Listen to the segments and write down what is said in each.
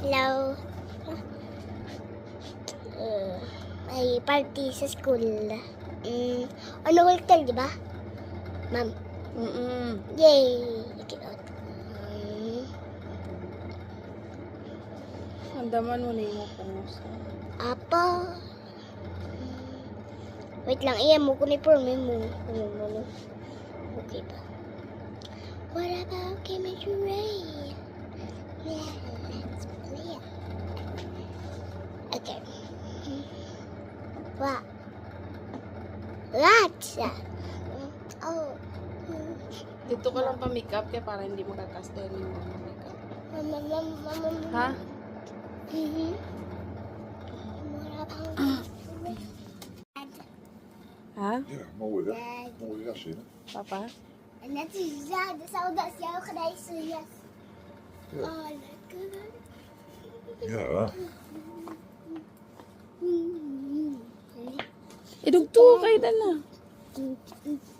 Hello. May party sa school. Ano hotel, di ba? Ma'am. Yay! Check it out. Andaman mo na yung puso. Apa. Wait lang, iya mo ko ni Perme mo. Okay ba? What about chemistry? Yeah, let's play. Okay. What? Oh. Dito ka lang pa-makeup kaya para hindi makakastel yung mga makeup. Ha? Ha? Ja, mooi hè? Mooie jas in. Papa? En net is ja, dat zou dat jouw grijze jas. Ja. Oh, lekker. Ja. Idugto kayo na.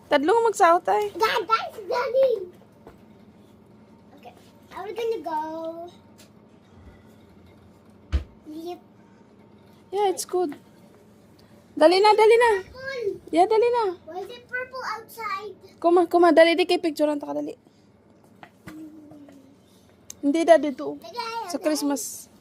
Tadlong magsaot ay. Dad, that's Daddy. Okay, now we're gonna go. Yep. Yeah, it's good. Dali na, dali na. Purple. Yeah, dali na. Why is it purple outside? Kuma, dali di kay picturean ta ka dali. Hindi da dito. Sa Christmas.